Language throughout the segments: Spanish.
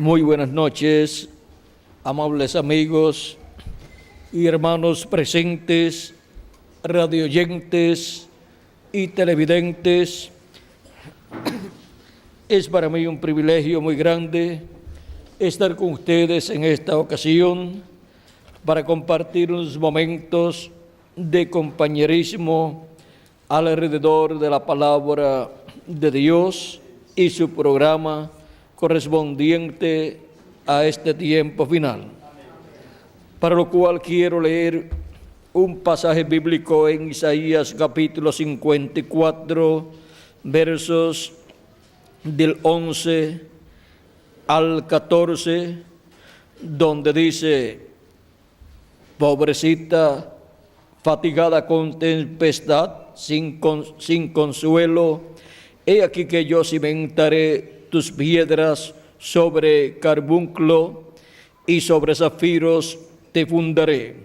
Muy buenas noches, amables amigos y hermanos presentes, radioyentes y televidentes. Es para mí un privilegio muy grande estar con ustedes en esta ocasión para compartir unos momentos de compañerismo alrededor de la palabra de Dios y su programa correspondiente a este tiempo final. Para lo cual quiero leer un pasaje bíblico en Isaías capítulo 54, versos del 11 al 14, donde dice: pobrecita, fatigada con tempestad, sin consuelo, he aquí que yo cimentaré tus piedras sobre carbunclo y sobre zafiros te fundaré.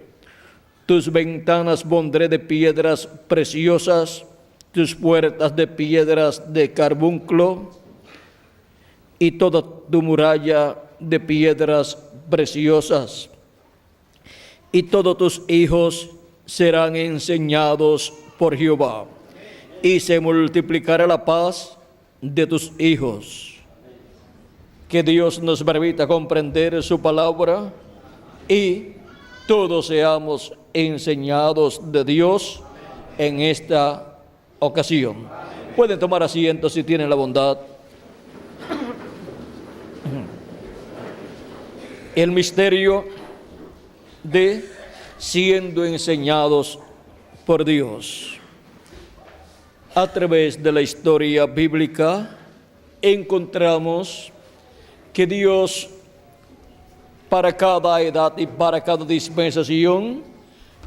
Tus ventanas pondré de piedras preciosas, tus puertas de piedras de carbunclo y toda tu muralla de piedras preciosas. Y todos tus hijos serán enseñados por Jehová, y se multiplicará la paz de tus hijos. Que Dios nos permita comprender su palabra y todos seamos enseñados de Dios en esta ocasión. Pueden tomar asiento si tienen la bondad. El misterio de siendo enseñados por Dios. A través de la historia bíblica encontramos que Dios, para cada edad y para cada dispensación,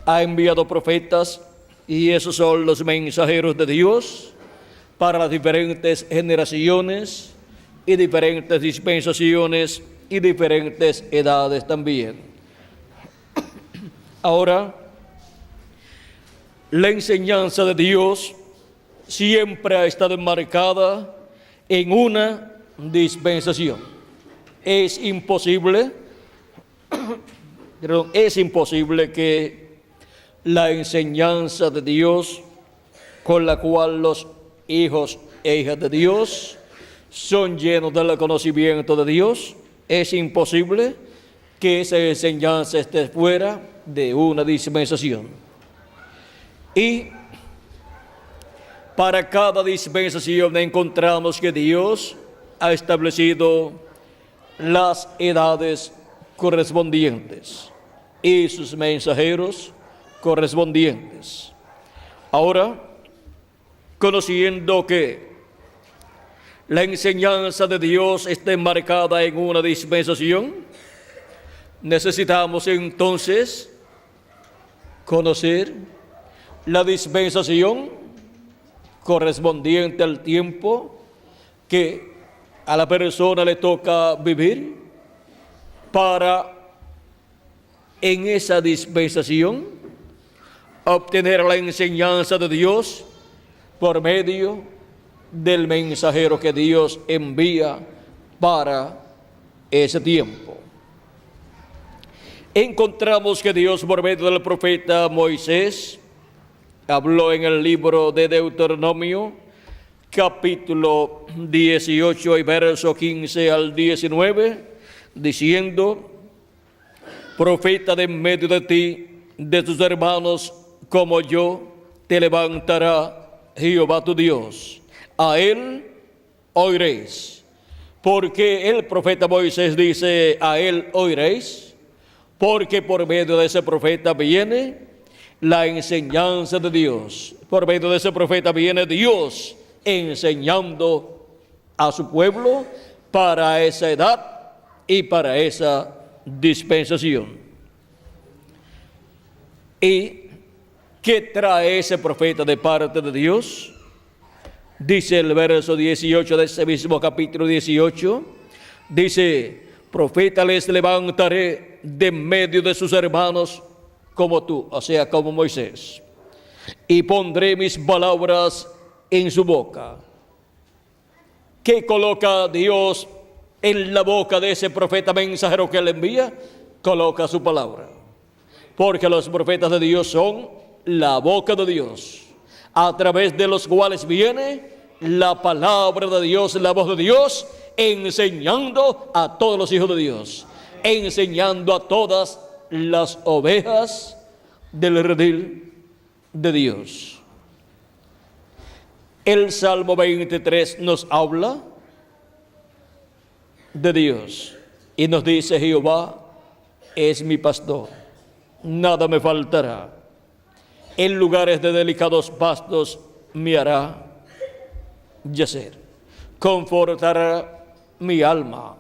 ha enviado profetas, y esos son los mensajeros de Dios para las diferentes generaciones y diferentes dispensaciones y diferentes edades también. Ahora, la enseñanza de Dios siempre ha estado enmarcada en una dispensación. Es imposible que la enseñanza de Dios, con la cual los hijos e hijas de Dios son llenos del conocimiento de Dios, es imposible que esa enseñanza esté fuera de una dispensación. Y para cada dispensación encontramos que Dios ha establecido las edades correspondientes y sus mensajeros correspondientes. Ahora, conociendo que la enseñanza de Dios está enmarcada en una dispensación, necesitamos entonces conocer la dispensación correspondiente al tiempo que a la persona le toca vivir, para en esa dispensación obtener la enseñanza de Dios por medio del mensajero que Dios envía para ese tiempo. Encontramos que Dios, por medio del profeta Moisés, habló en el libro de Deuteronomio, capítulo 18 y verso 15 al 19, diciendo: profeta de en medio de ti, de tus hermanos como yo, te levantará Jehová tu Dios. A él oiréis. Porque el profeta Moisés dice: a él oiréis, porque por medio de ese profeta viene la enseñanza de Dios. Por medio de ese profeta viene Dios enseñando a su pueblo para esa edad y para esa dispensación. ¿Y qué trae ese profeta de parte de Dios? Dice el verso 18 de ese mismo capítulo 18, dice: profeta les levantaré de en medio de sus hermanos como tú, o sea, como Moisés, y pondré mis palabras en su boca. ¿Qué coloca Dios en la boca de ese profeta mensajero que él envía, coloca su palabra. Porque los profetas de Dios son la boca de Dios, a través de los cuales viene la palabra de Dios, la voz de Dios, enseñando a todos los hijos de Dios, enseñando a todas las ovejas del redil de Dios. El Salmo 23 nos habla de Dios y nos dice: Jehová es mi pastor, nada me faltará. En lugares de delicados pastos me hará yacer, confortará mi alma.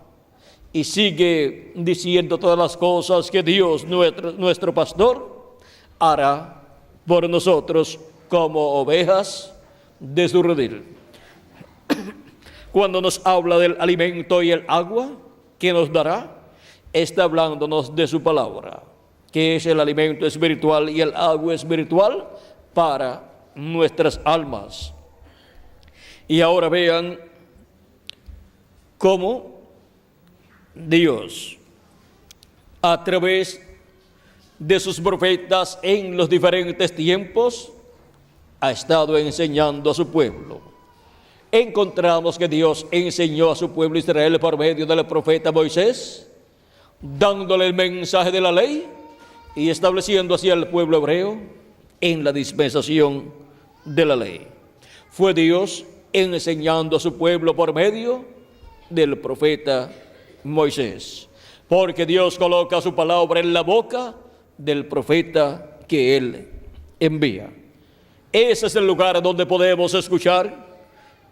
Y sigue diciendo todas las cosas que Dios, nuestro pastor, hará por nosotros como ovejas de su redil. Cuando nos habla del alimento y el agua que nos dará, está hablándonos de su palabra, que es el alimento espiritual y el agua espiritual para nuestras almas. Y ahora vean cómo Dios, a través de sus profetas en los diferentes tiempos, ha estado enseñando a su pueblo. Encontramos que Dios enseñó a su pueblo Israel por medio del profeta Moisés, dándole el mensaje de la ley y estableciendo así al pueblo hebreo en la dispensación de la ley. Fue Dios enseñando a su pueblo por medio del profeta Moisés, porque Dios coloca su palabra en la boca del profeta que Él envía. Ese es el lugar donde podemos escuchar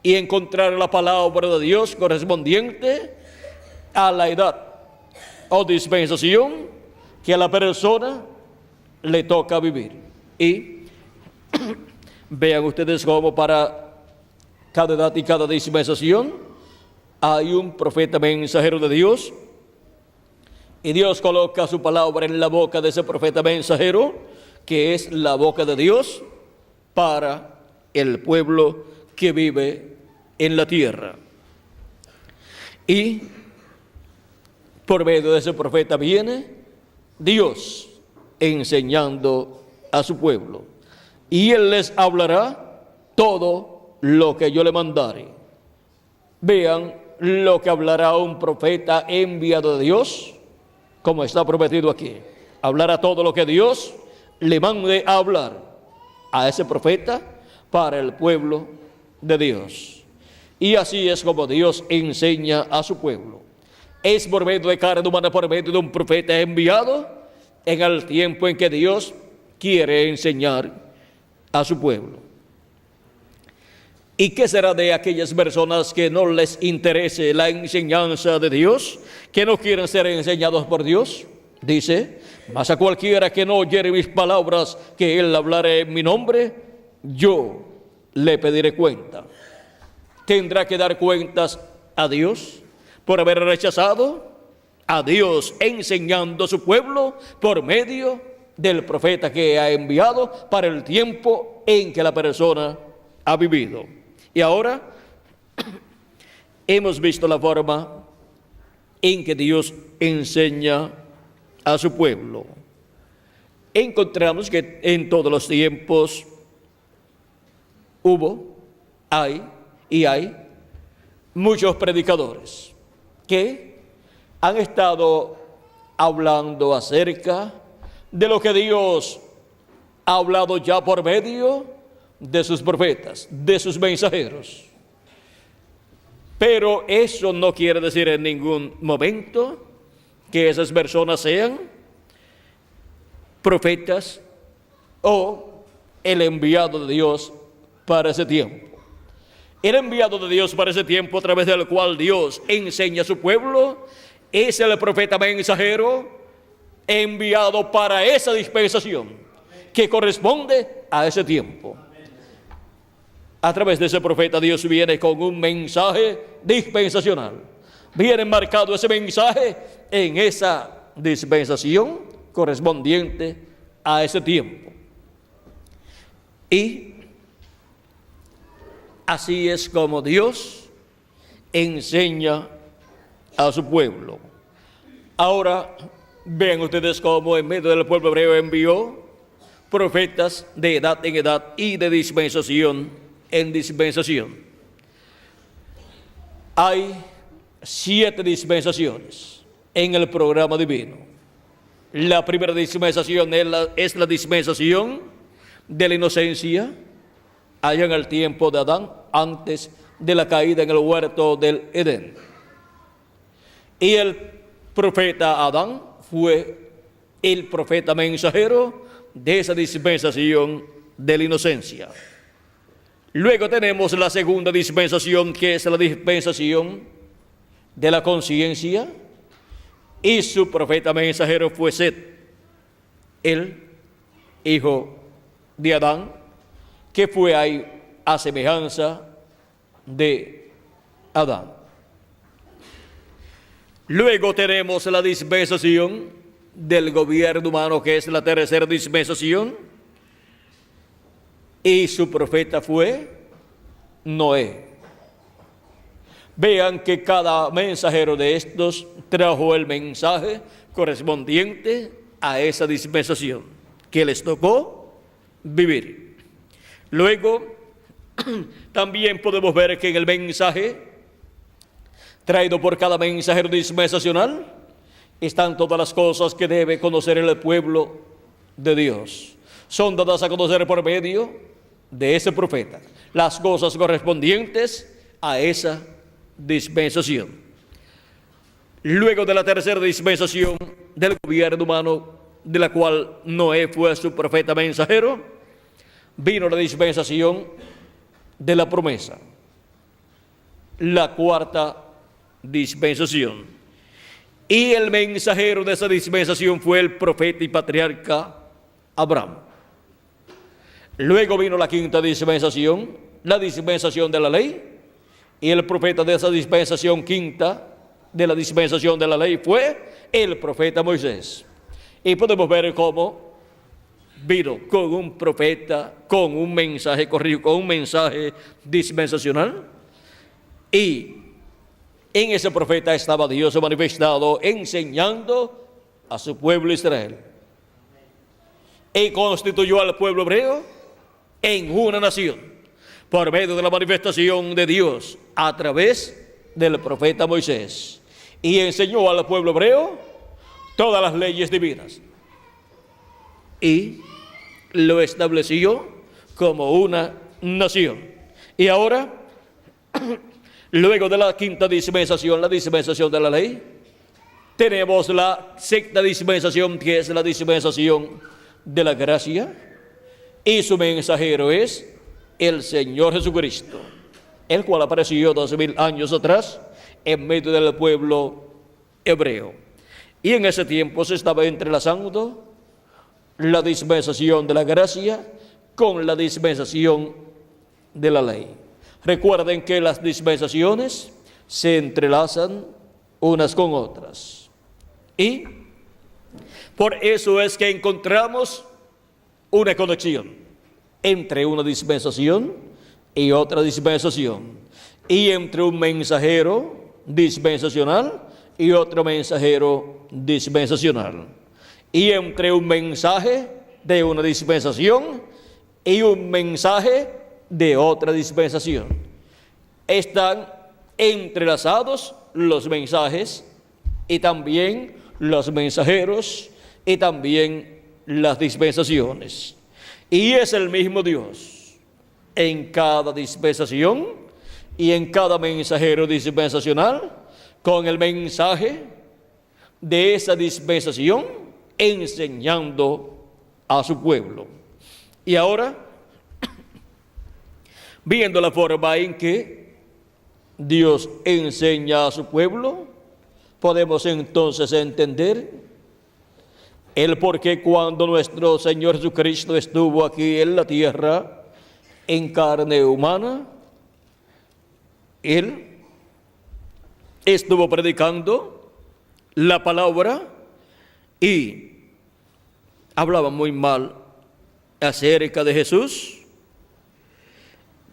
y encontrar la palabra de Dios correspondiente a la edad o dispensación que a la persona le toca vivir. Y vean ustedes cómo para cada edad y cada dispensación hay un profeta mensajero de Dios, y Dios coloca su palabra en la boca de ese profeta mensajero, que es la boca de Dios para el pueblo que vive en la tierra. Y por medio de ese profeta viene Dios enseñando a su pueblo, y Él les hablará todo lo que yo le mandare. Vean lo que hablará un profeta enviado de Dios, como está prometido aquí. Hablará todo lo que Dios le mande a hablar a ese profeta para el pueblo de Dios. Y así es como Dios enseña a su pueblo. Es por medio de carne humana, por medio de un profeta enviado en el tiempo en que Dios quiere enseñar a su pueblo. ¿Y qué será de aquellas personas que no les interese la enseñanza de Dios, que no quieren ser enseñados por Dios? Dice: mas a cualquiera que no oyere mis palabras, que él hablaré en mi nombre, yo le pediré cuenta. ¿Tendrá que dar cuentas a Dios por haber rechazado a Dios enseñando a su pueblo por medio del profeta que ha enviado para el tiempo en que la persona ha vivido? Y ahora hemos visto la forma en que Dios enseña a su pueblo. Encontramos que en todos los tiempos hubo, hay muchos predicadores que han estado hablando acerca de lo que Dios ha hablado ya por medio de sus profetas, de sus mensajeros. Pero eso no quiere decir en ningún momento que esas personas sean profetas o el enviado de Dios para ese tiempo. El enviado de Dios para ese tiempo, a través del cual Dios enseña a su pueblo, es el profeta mensajero enviado para esa dispensación que corresponde a ese tiempo. A través de ese profeta Dios viene con un mensaje dispensacional. Viene marcado ese mensaje en esa dispensación correspondiente a ese tiempo. Y así es como Dios enseña a su pueblo. Ahora, vean ustedes cómo en medio del pueblo hebreo envió profetas de edad en edad y de dispensación en dispensación. Hay 7 dispensaciones en el programa divino. La primera dispensación es la dispensación de la inocencia, allá en el tiempo de Adán, antes de la caída en el huerto del Edén. Y el profeta Adán fue el profeta mensajero de esa dispensación de la inocencia. Luego tenemos la segunda dispensación, que es la dispensación de la conciencia, y su profeta mensajero fue Set, el hijo de Adán, que fue ahí a semejanza de Adán. Luego tenemos la dispensación del gobierno humano, que es la tercera dispensación, y su profeta fue Noé. Vean que cada mensajero de estos trajo el mensaje correspondiente a esa dispensación que les tocó vivir. Luego, también podemos ver que en el mensaje traído por cada mensajero dispensacional están todas las cosas que debe conocer el pueblo de Dios. Son dadas a conocer por medio de ese profeta, las cosas correspondientes a esa dispensación. Luego de la tercera dispensación del gobierno humano, de la cual Noé fue su profeta mensajero, vino la dispensación de la promesa, la cuarta dispensación. Y el mensajero de esa dispensación fue el profeta y patriarca Abraham. Luego vino la quinta dispensación, la dispensación de la ley, y el profeta de esa dispensación quinta, de la dispensación de la ley, fue el profeta Moisés. Y podemos ver cómo vino con un profeta, con un mensaje corrido, con un mensaje dispensacional, y en ese profeta estaba Dios manifestado enseñando a su pueblo Israel. Y constituyó al pueblo hebreo en una nación por medio de la manifestación de Dios a través del profeta Moisés. Y enseñó al pueblo hebreo todas las leyes divinas. Y lo estableció como una nación. Y ahora, luego de la quinta dispensación, la dispensación de la ley, tenemos la sexta dispensación, que es la dispensación de la gracia, y su mensajero es el Señor Jesucristo, el cual apareció 2000 años atrás en medio del pueblo hebreo. Y en ese tiempo se estaba entrelazando la dispensación de la gracia con la dispensación de la ley. Recuerden que las dispensaciones se entrelazan unas con otras. Y por eso es que encontramos una conexión entre una dispensación y otra dispensación, y entre un mensajero dispensacional y otro mensajero dispensacional, y entre un mensaje de una dispensación y un mensaje de otra dispensación. Están entrelazados los mensajes y también los mensajeros y también las dispensaciones. Y es el mismo Dios en cada dispensación y en cada mensajero dispensacional con el mensaje de esa dispensación enseñando a su pueblo. Y ahora, viendo la forma en que Dios enseña a su pueblo, podemos entonces entender el por qué cuando nuestro Señor Jesucristo estuvo aquí en la tierra en carne humana, Él estuvo predicando la palabra y hablaba muy mal acerca de Jesús.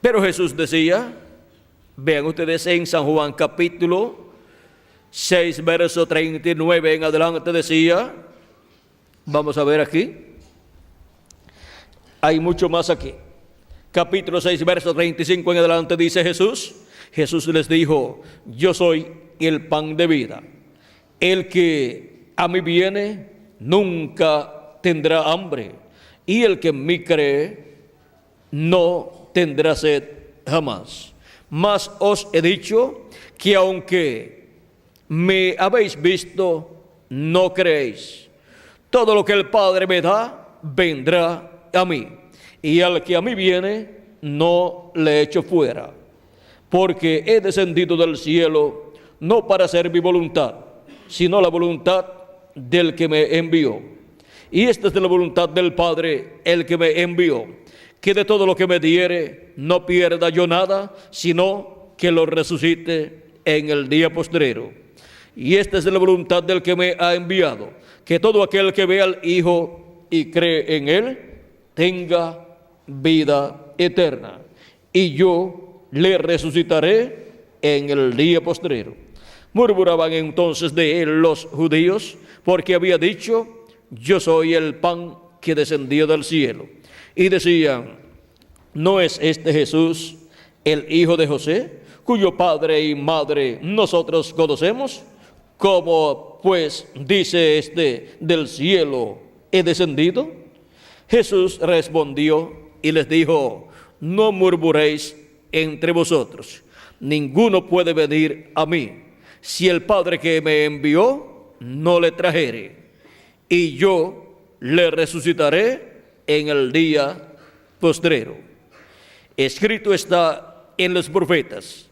Pero Jesús decía, vean ustedes en San Juan capítulo 6, verso 39 en adelante decía, vamos a ver aquí, hay mucho más aquí. Capítulo 6, verso 35 en adelante dice Jesús les dijo, yo soy el pan de vida. El que a mí viene nunca tendrá hambre, y el que en mí cree no tendrá sed jamás. Mas os he dicho que aunque me habéis visto, no creéis. Todo lo que el Padre me da, vendrá a mí. Y al que a mí viene, no le echo fuera. Porque he descendido del cielo, no para hacer mi voluntad, sino la voluntad del que me envió. Y esta es de la voluntad del Padre, el que me envió, que de todo lo que me diere, no pierda yo nada, sino que lo resucite en el día postrero. Y esta es de la voluntad del que me ha enviado, que todo aquel que ve al Hijo y cree en Él, tenga vida eterna. Y yo le resucitaré en el día postrero. Murmuraban entonces de él los judíos, porque había dicho, yo soy el pan que descendió del cielo. Y decían, ¿no es este Jesús el hijo de José, cuyo padre y madre nosotros conocemos? ¿Cómo pues dice este, del cielo he descendido? Jesús respondió y les dijo, no murmuréis entre vosotros. Ninguno puede venir a mí si el Padre que me envió no le trajere, y yo le resucitaré en el día postrero. Escrito está en los profetas,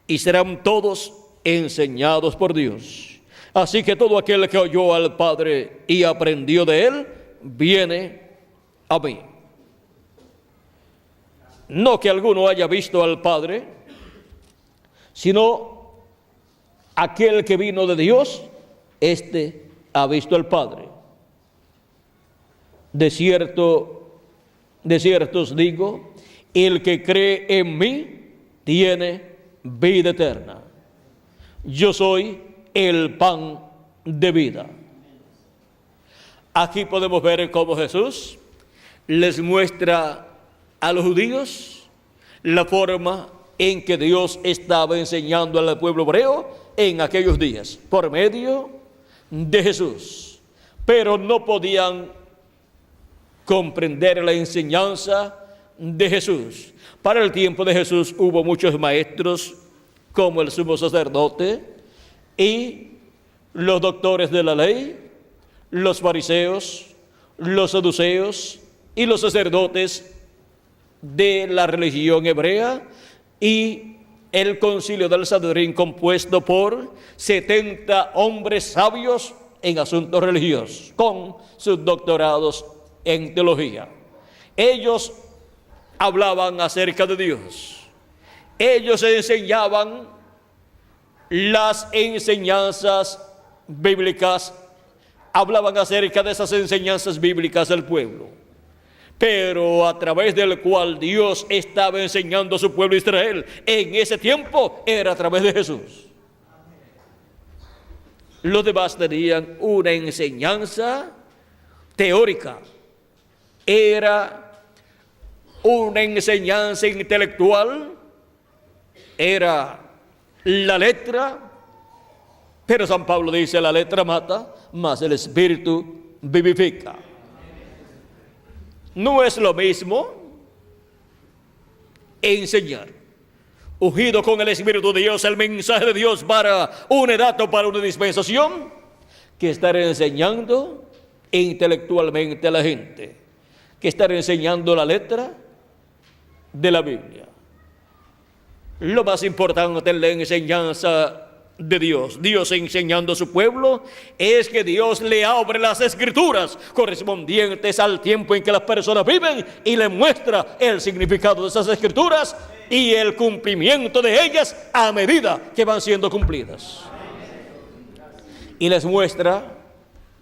y serán todos enseñados por Dios. Así que todo aquel que oyó al Padre y aprendió de él, viene a mí. No que alguno haya visto al Padre, sino aquel que vino de Dios, este ha visto al Padre. De cierto os digo, el que cree en mí tiene vida eterna. Yo soy el pan de vida. Aquí podemos ver cómo Jesús les muestra a los judíos la forma en que Dios estaba enseñando al pueblo hebreo en aquellos días, por medio de Jesús. Pero no podían comprender la enseñanza de Jesús. Para el tiempo de Jesús hubo muchos maestros, como el sumo sacerdote y los doctores de la ley, los fariseos, los saduceos y los sacerdotes de la religión hebrea, y el concilio del Sanedrín, compuesto por 70 hombres sabios en asuntos religiosos, con sus doctorados en teología. Ellos hablaban acerca de Dios. Ellos enseñaban las enseñanzas bíblicas, hablaban acerca de esas enseñanzas bíblicas del pueblo, pero a través del cual Dios estaba enseñando a su pueblo Israel en ese tiempo era a través de Jesús. Los demás tenían una enseñanza teórica, era una enseñanza intelectual, era la letra, pero San Pablo dice, la letra mata, mas el espíritu vivifica. No es lo mismo enseñar, ungido con el Espíritu de Dios, el mensaje de Dios para una edad o para una dispensación, que estar enseñando intelectualmente a la gente, que estar enseñando la letra de la Biblia. Lo más importante en la enseñanza de Dios, Dios enseñando a su pueblo, es que Dios le abre las escrituras correspondientes al tiempo en que las personas viven y le muestra el significado de esas escrituras y el cumplimiento de ellas a medida que van siendo cumplidas. Y les muestra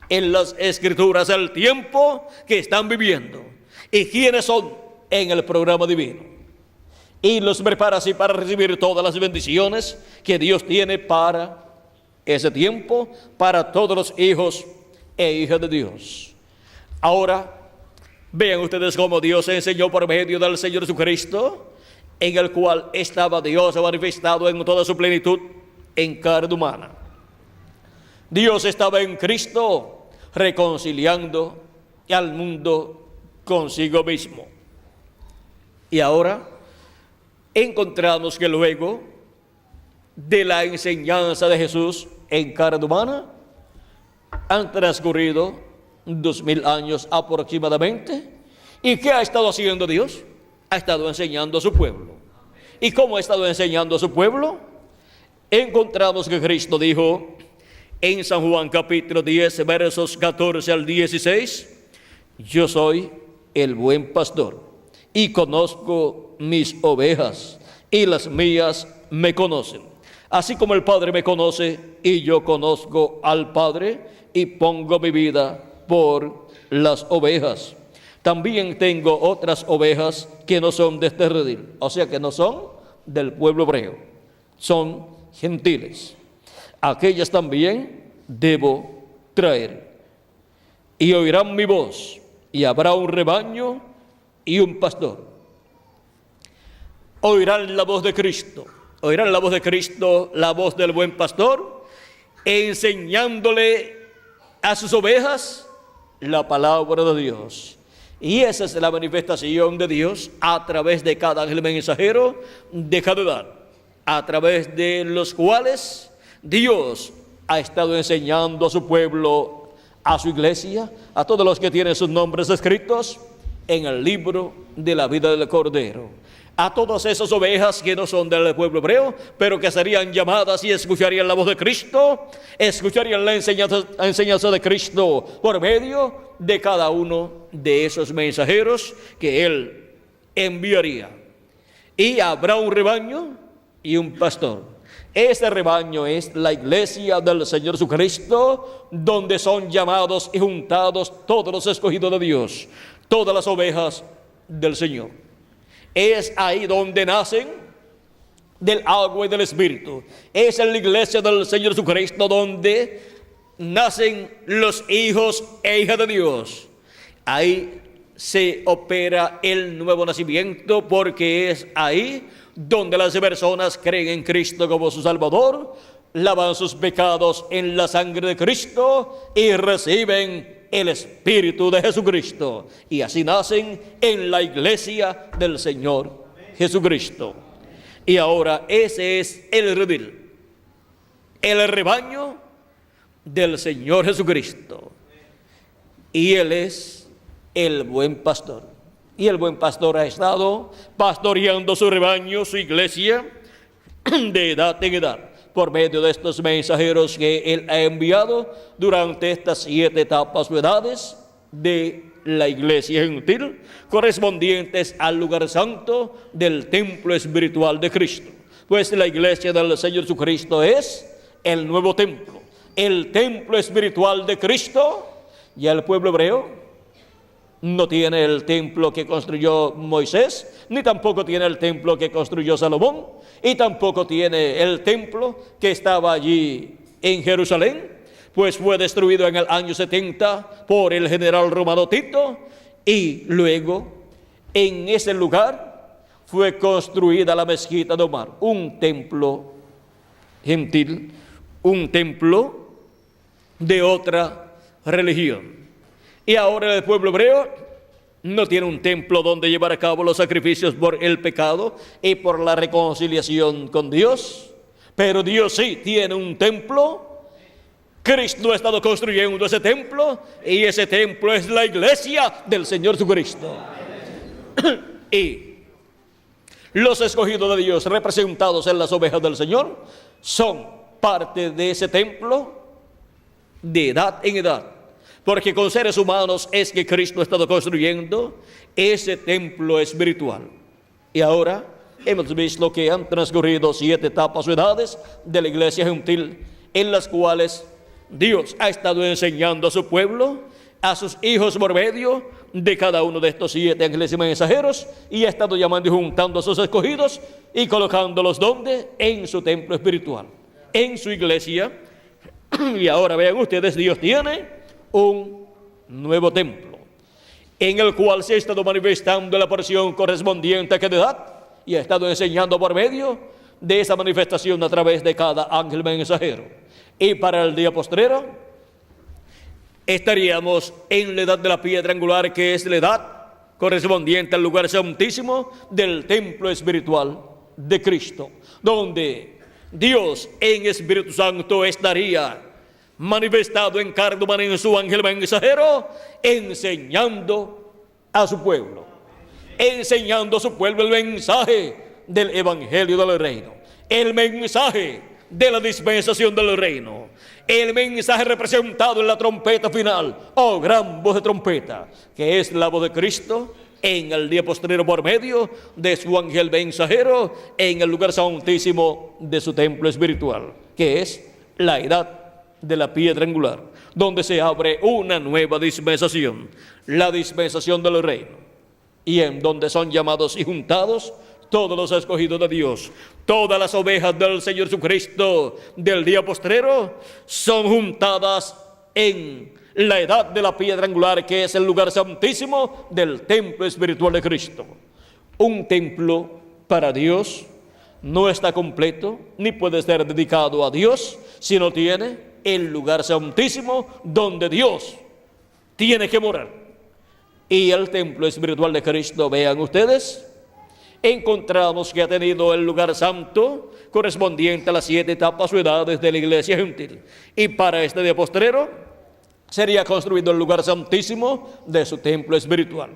en las escrituras el tiempo que están viviendo y quiénes son en el programa divino. Y los prepara así para recibir todas las bendiciones que Dios tiene para ese tiempo para todos los hijos e hijas de Dios. Ahora, vean ustedes cómo Dios enseñó por medio del Señor Jesucristo, en el cual estaba Dios manifestado en toda su plenitud en carne humana. Dios estaba en Cristo reconciliando al mundo consigo mismo. Y ahora encontramos que luego de la enseñanza de Jesús en carne humana han transcurrido 2000 años aproximadamente. ¿Y qué ha estado haciendo Dios? Ha estado enseñando a su pueblo. ¿Y cómo ha estado enseñando a su pueblo? Encontramos que Cristo dijo en San Juan capítulo 10, versos 14 al 16, yo soy el buen pastor y conozco mis ovejas y las mías me conocen. Así como el Padre me conoce y yo conozco al Padre y pongo mi vida por las ovejas. También tengo otras ovejas que no son de este redil, o sea que no son del pueblo hebreo, son gentiles. Aquellas también debo traer. Y oirán mi voz, y habrá un rebaño y un pastor. Oirán la voz de Cristo, oirán la voz de Cristo, la voz del buen pastor, enseñándole a sus ovejas la palabra de Dios. Y esa es la manifestación de Dios a través de cada ángel mensajero de cada edad, a través de los cuales Dios ha estado enseñando a su pueblo, a su iglesia, a todos los que tienen sus nombres escritos en el libro de la vida del Cordero. A todas esas ovejas que no son del pueblo hebreo, pero que serían llamadas y escucharían la voz de Cristo, escucharían la enseñanza de Cristo por medio de cada uno de esos mensajeros que Él enviaría. Y habrá un rebaño y un pastor. Ese rebaño es la iglesia del Señor Jesucristo, donde son llamados y juntados todos los escogidos de Dios, todas las ovejas del Señor. Es ahí donde nacen del agua y del Espíritu. Es en la iglesia del Señor Jesucristo donde nacen los hijos e hijas de Dios. Ahí se opera el nuevo nacimiento, porque es ahí donde las personas creen en Cristo como su Salvador, lavan sus pecados en la sangre de Cristo y reciben el Espíritu de Jesucristo, y así nacen en la iglesia del Señor Jesucristo. Y ahora ese es el redil, el rebaño del Señor Jesucristo, y Él es el buen pastor. Y el buen pastor ha estado pastoreando su rebaño, su iglesia, de edad en edad, por medio de estos mensajeros que Él ha enviado durante estas 7 etapas o edades de la iglesia gentil, correspondientes al lugar santo del templo espiritual de Cristo. Pues la iglesia del Señor Jesucristo es el nuevo templo, el templo espiritual de Cristo. Y el pueblo hebreo no tiene el templo que construyó Moisés, ni tampoco tiene el templo que construyó Salomón, y tampoco tiene el templo que estaba allí en Jerusalén, pues fue destruido en el año 70 por el general romano Tito, y luego en ese lugar fue construida la mezquita de Omar, un templo gentil, un templo de otra religión. Y ahora el pueblo hebreo no tiene un templo donde llevar a cabo los sacrificios por el pecado y por la reconciliación con Dios, pero Dios sí tiene un templo. Cristo ha estado construyendo ese templo, y ese templo es la iglesia del Señor Jesucristo. Y los escogidos de Dios, representados en las ovejas del Señor, son parte de ese templo de edad en edad. Porque con seres humanos es que Cristo ha estado construyendo ese templo espiritual. Y ahora hemos visto que han transcurrido 7 etapas o edades de la iglesia gentil, en las cuales Dios ha estado enseñando a su pueblo, a sus hijos por medio de cada uno de estos 7 ángeles y mensajeros, y ha estado llamando y juntando a sus escogidos y colocándolos donde, en su templo espiritual, en su iglesia Y ahora vean ustedes, Dios tiene un nuevo templo, en el cual se ha estado manifestando la porción correspondiente a cada edad, y ha estado enseñando por medio de esa manifestación a través de cada ángel mensajero. Y para el día postrero estaríamos en la edad de la piedra angular, que es la edad correspondiente al lugar santísimo del templo espiritual de Cristo, donde Dios en Espíritu Santo estaría manifestado en carne humana en su ángel mensajero, enseñando a su pueblo el mensaje del evangelio del reino, el mensaje de la dispensación del reino, el mensaje representado en la trompeta final, oh gran voz de trompeta, que es la voz de Cristo en el día postrero por medio de su ángel mensajero en el lugar santísimo de su templo espiritual, que es la edad de la piedra angular, donde se abre una nueva dispensación, la dispensación del reino, y en donde son llamados y juntados todos los escogidos de Dios, todas las ovejas del Señor Jesucristo del día postrero son juntadas en la edad de la piedra angular, que es el lugar santísimo del templo espiritual de Cristo. Un templo para Dios no está completo ni puede ser dedicado a Dios si no tiene el lugar santísimo donde Dios tiene que morar. Y el templo espiritual de Cristo, vean ustedes, encontramos que ha tenido el lugar santo correspondiente a las 7 etapas o edades de la iglesia gentil. Y para este día postrero sería construido el lugar santísimo de su templo espiritual.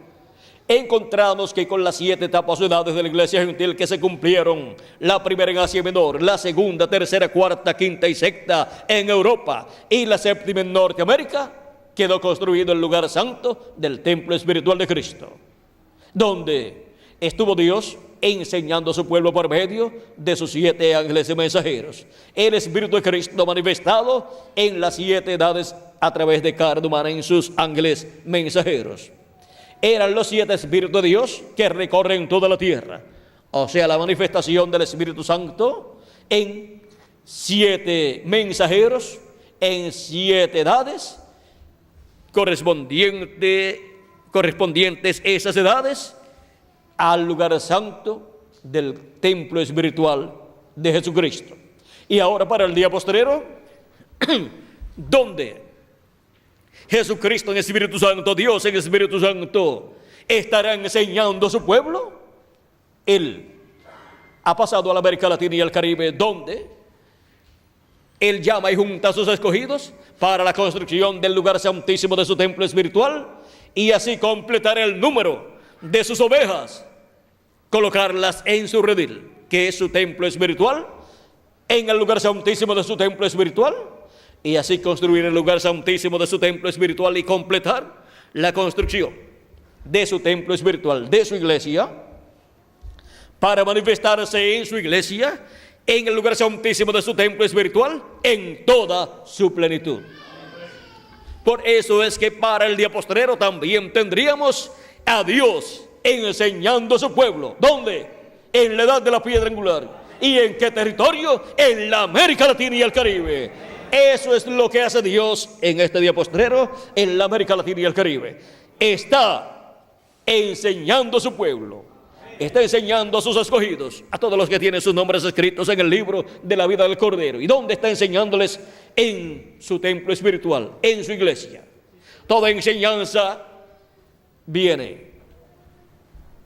Encontramos que con las 7 etapas o edades de la iglesia gentil que se cumplieron, la primera en Asia Menor, la segunda, tercera, cuarta, quinta y sexta en Europa, y la séptima en Norteamérica, quedó construido el lugar santo del templo espiritual de Cristo, donde estuvo Dios enseñando a su pueblo por medio de sus 7 ángeles y mensajeros. El Espíritu de Cristo manifestado en las 7 edades a través de carne humana en sus ángeles mensajeros. Eran los 7 Espíritus de Dios que recorren toda la tierra. O sea, la manifestación del Espíritu Santo en 7 mensajeros, en 7 edades, correspondientes esas edades al lugar santo del templo espiritual de Jesucristo. Y ahora para el día postrero, donde Jesucristo en Espíritu Santo, Dios en Espíritu Santo, estará enseñando a su pueblo. Él ha pasado a la América Latina y al Caribe, donde Él llama y junta a sus escogidos para la construcción del lugar santísimo de su templo espiritual, y así completar el número de sus ovejas, colocarlas en su redil, que es su templo espiritual, en el lugar santísimo de su templo espiritual, y así construir el lugar santísimo de su templo espiritual y completar la construcción de su templo espiritual, de su iglesia, para manifestarse en su iglesia, en el lugar santísimo de su templo espiritual, en toda su plenitud. Por eso es que para el día postrero también tendríamos a Dios enseñando a su pueblo. ¿Dónde? En la edad de la piedra angular. ¿Y en qué territorio? En la América Latina y el Caribe. Eso es lo que hace Dios en este día postrero en la América Latina y el Caribe. Está enseñando a su pueblo, está enseñando a sus escogidos, a todos los que tienen sus nombres escritos en el libro de la vida del Cordero. ¿Y dónde está enseñándoles? En su templo espiritual, en su iglesia. Toda enseñanza viene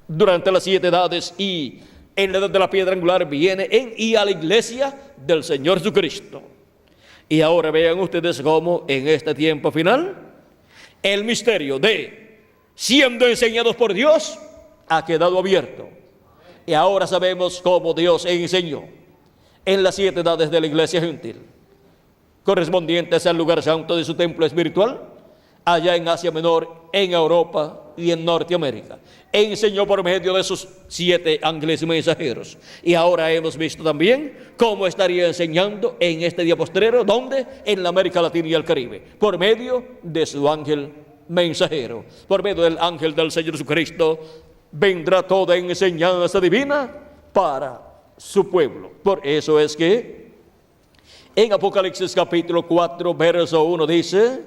durante las 7 edades, y en la edad de la piedra angular viene y a la iglesia del Señor Jesucristo. Y ahora vean ustedes cómo en este tiempo final el misterio de siendo enseñados por Dios ha quedado abierto. Y ahora sabemos cómo Dios enseñó en las 7 edades de la iglesia gentil, correspondientes al lugar santo de su templo espiritual, allá en Asia Menor, en Europa y en Norteamérica. Enseñó por medio de sus 7 ángeles mensajeros. Y ahora hemos visto también cómo estaría enseñando en este día postrero, ¿dónde? En la América Latina y el Caribe, por medio de su ángel mensajero. Por medio del ángel del Señor Jesucristo vendrá toda enseñanza divina para su pueblo. Por eso es que En Apocalipsis capítulo 4, verso 1 dice: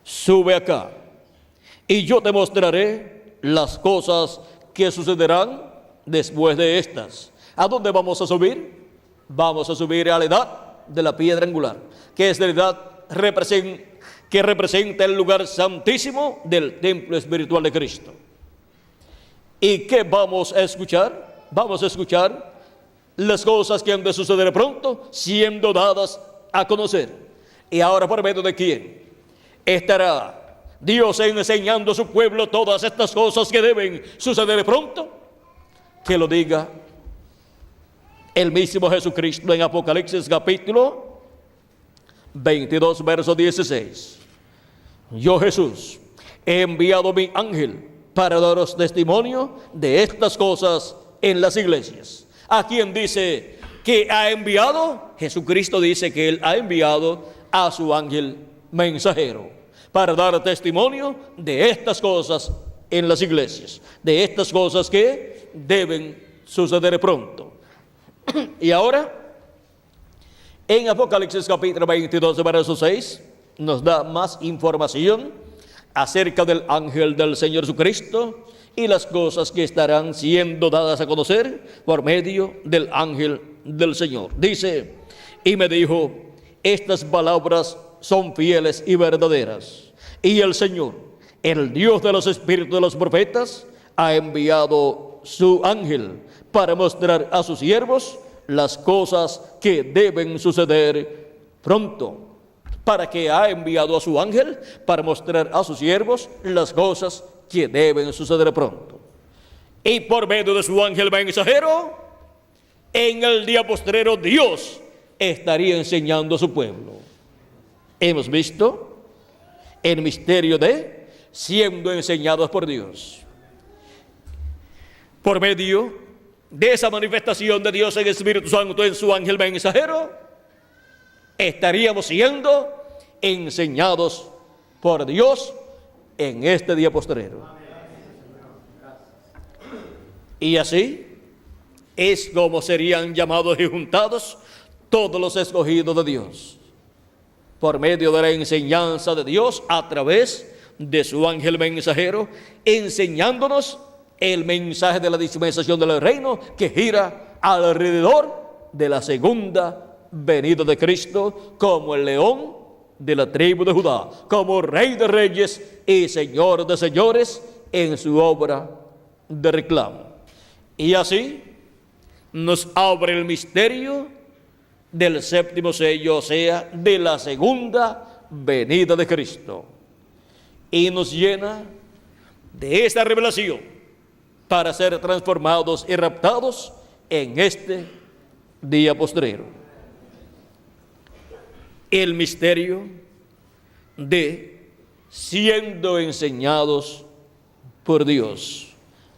sube acá y yo te mostraré las cosas que sucederán después de estas. ¿A dónde vamos a subir? Vamos a subir a la edad de la piedra angular, que es la edad que representa el lugar santísimo del templo espiritual de Cristo. ¿Y qué vamos a escuchar? Vamos a escuchar las cosas que han de suceder pronto, siendo dadas a conocer. ¿Y ahora por medio de quién estará Dios enseñando a su pueblo todas estas cosas que deben suceder pronto? Que lo diga el mismo Jesucristo en Apocalipsis capítulo 22, verso 16. Yo, Jesús, he enviado mi ángel para daros testimonio de estas cosas en las iglesias. ¿A quién dice que ha enviado? Jesucristo dice que Él ha enviado a su ángel mensajero para dar testimonio de estas cosas en las iglesias, de estas cosas que deben suceder pronto. Y ahora, en Apocalipsis capítulo 22, verso 6, nos da más información acerca del ángel del Señor Jesucristo y las cosas que estarán siendo dadas a conocer por medio del ángel del Señor. Dice: y me dijo, estas palabras son fieles y verdaderas, y el Señor, el Dios de los espíritus de los profetas, ha enviado su ángel para mostrar a sus siervos las cosas que deben suceder pronto. ¿Para qué ha enviado a su ángel? Para mostrar a sus siervos las cosas que deben suceder pronto. Y por medio de su ángel mensajero, en el día postrero Dios estaría enseñando a su pueblo. Hemos visto el misterio de siendo enseñados por Dios. Por medio de esa manifestación de Dios en el Espíritu Santo en su ángel mensajero, estaríamos siendo enseñados por Dios en este día postrero. Y así es como serían llamados y juntados todos los escogidos de Dios, por medio de la enseñanza de Dios a través de su ángel mensajero, enseñándonos el mensaje de la dispensación del reino que gira alrededor de la segunda venida de Cristo como el león de la tribu de Judá, como Rey de reyes y Señor de señores en su obra de reclamo. Y así nos abre el misterio del séptimo sello, o sea, de la segunda venida de Cristo, y nos llena de esta revelación para ser transformados y raptados en este día postrero. El misterio de siendo enseñados por Dios.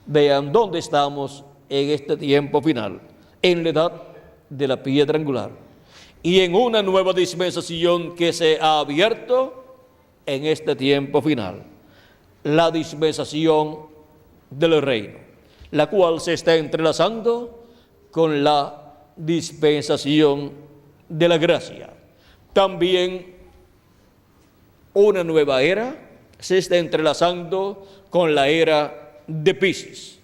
Vean dónde estamos en este tiempo final, en la edad de la piedra angular, y en una nueva dispensación que se ha abierto en este tiempo final, la dispensación del reino, la cual se está entrelazando con la dispensación de la gracia. También una nueva era se está entrelazando con la era de Piscis.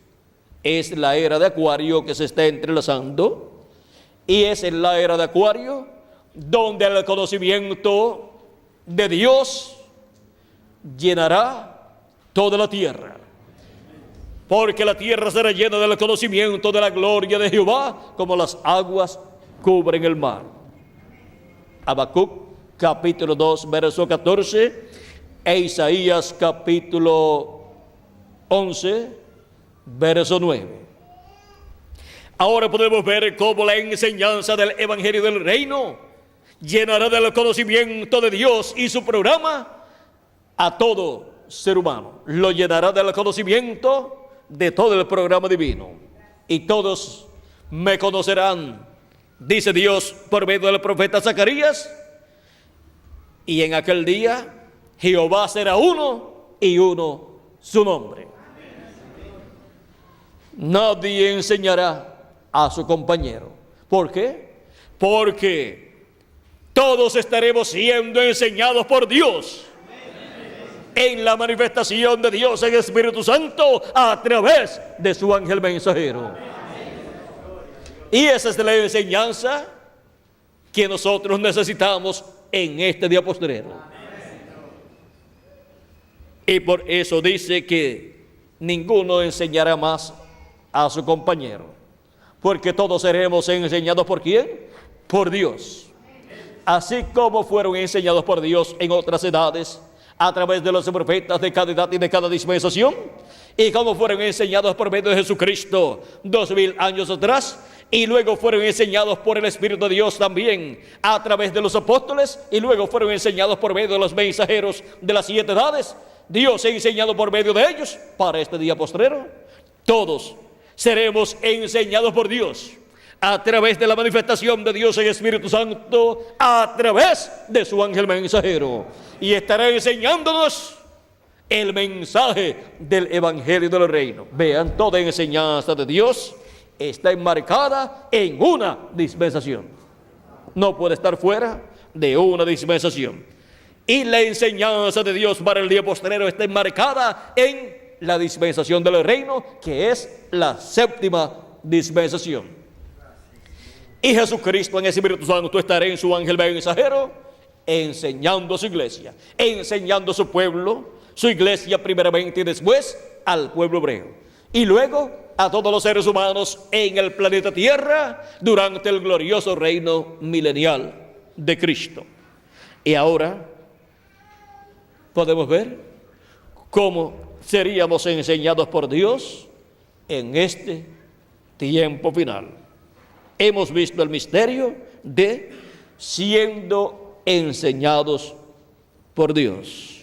Es la era de Acuario que se está entrelazando, y es en la era de Acuario donde el conocimiento de Dios llenará toda la tierra, porque la tierra será llena del conocimiento de la gloria de Jehová como las aguas cubren el mar. Habacuc capítulo 2 verso 14 e Isaías capítulo 11 verso 9. Ahora podemos ver cómo la enseñanza del Evangelio del Reino llenará del conocimiento de Dios y su programa a todo ser humano. Lo llenará del conocimiento de todo el programa divino. Y todos me conocerán, dice Dios por medio del profeta Zacarías, y en aquel día Jehová será uno y uno su nombre. Nadie enseñará a su compañero. ¿Por qué? Porque todos estaremos siendo enseñados por Dios en la manifestación de Dios en Espíritu Santo a través de su ángel mensajero. Y esa es la enseñanza que nosotros necesitamos en este día postrero. Y por eso dice que ninguno enseñará más a su compañero, porque todos seremos enseñados ¿por quién? Por Dios. Así como fueron enseñados por Dios en otras edades, a través de los profetas de cada edad y de cada dispensación, y como fueron enseñados por medio de Jesucristo 2000 años atrás, y luego fueron enseñados por el Espíritu de Dios también a través de los apóstoles, y luego fueron enseñados por medio de los mensajeros de las 7 edades. Dios ha enseñado por medio de ellos para este día postrero. Todos seremos enseñados por Dios a través de la manifestación de Dios en Espíritu Santo, a través de su ángel mensajero, y estará enseñándonos el mensaje del Evangelio del Reino. Vean, toda enseñanza de Dios está enmarcada en una dispensación. No puede estar fuera de una dispensación. Y la enseñanza de Dios para el día postrero está enmarcada en la dispensación del reino, que es la 7ª dispensación. Y Jesucristo en el Espíritu Santo estará en su ángel mensajero enseñando a su iglesia, enseñando a su pueblo, su iglesia primeramente y después al pueblo hebreo. Y luego a todos los seres humanos en el planeta Tierra durante el glorioso reino milenial de Cristo. Y ahora podemos ver cómo seríamos enseñados por Dios en este tiempo final. Hemos visto el misterio de siendo enseñados por Dios.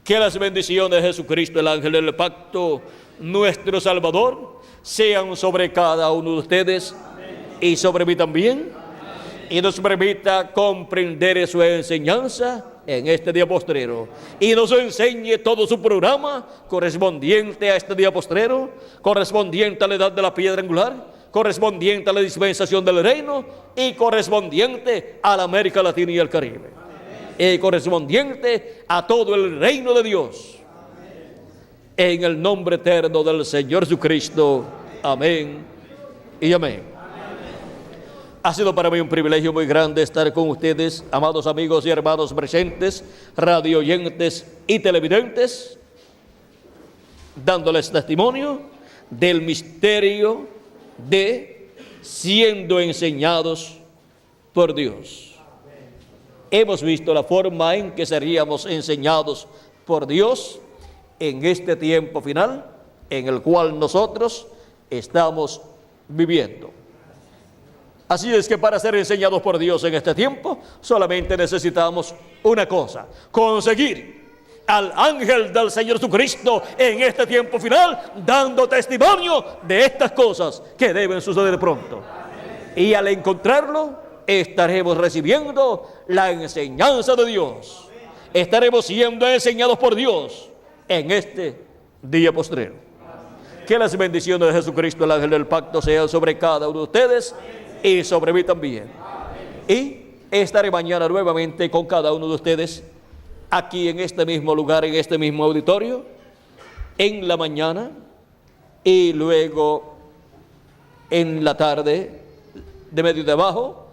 Que las bendiciones de Jesucristo, el ángel del pacto, nuestro Salvador, sean sobre cada uno de ustedes y sobre mí también, y nos permita comprender su enseñanza en este día postrero, y nos enseñe todo su programa correspondiente a este día postrero, correspondiente a la edad de la piedra angular, correspondiente a la dispensación del reino, y correspondiente a la América Latina y el Caribe, y correspondiente a todo el reino de Dios. En el nombre eterno del Señor Jesucristo. Amén y amén. Ha sido para mí un privilegio muy grande estar con ustedes, amados amigos y hermanos presentes, radio oyentes y televidentes, dándoles testimonio del misterio de siendo enseñados por Dios. Hemos visto la forma en que seríamos enseñados por Dios en este tiempo final en el cual nosotros estamos viviendo. Así es que para ser enseñados por Dios en este tiempo, solamente necesitamos una cosa: conseguir al ángel del Señor Jesucristo en este tiempo final, dando testimonio de estas cosas que deben suceder pronto. Y al encontrarlo, estaremos recibiendo la enseñanza de Dios. Estaremos siendo enseñados por Dios en este día postrero. Que las bendiciones de Jesucristo, el ángel del pacto, sean sobre cada uno de ustedes y sobre mí también. Y estaré mañana nuevamente con cada uno de ustedes aquí en este mismo lugar, en este mismo auditorio, en la mañana y luego en la tarde de medio de abajo,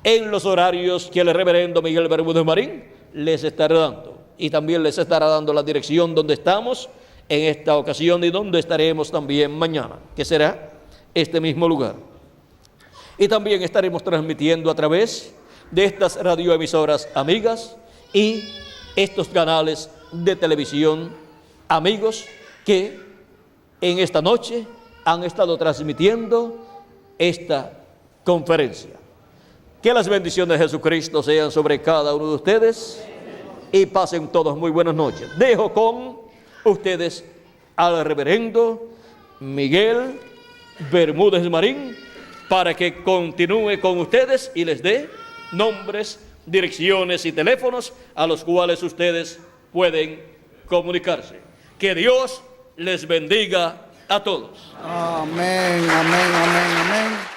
en los horarios que el reverendo Miguel Bermúdez Marín les estará dando. Y también les estará dando la dirección donde estamos en esta ocasión y donde estaremos también mañana, que será este mismo lugar. Y también estaremos transmitiendo a través de estas radioemisoras amigas y estos canales de televisión amigos que en esta noche han estado transmitiendo esta conferencia. Que las bendiciones de Jesucristo sean sobre cada uno de ustedes y pasen todos muy buenas noches. Dejo con ustedes al reverendo Miguel Bermúdez Marín para que continúe con ustedes y les dé nombres, direcciones y teléfonos a los cuales ustedes pueden comunicarse. Que Dios les bendiga a todos. Amén, amén, amén, amén.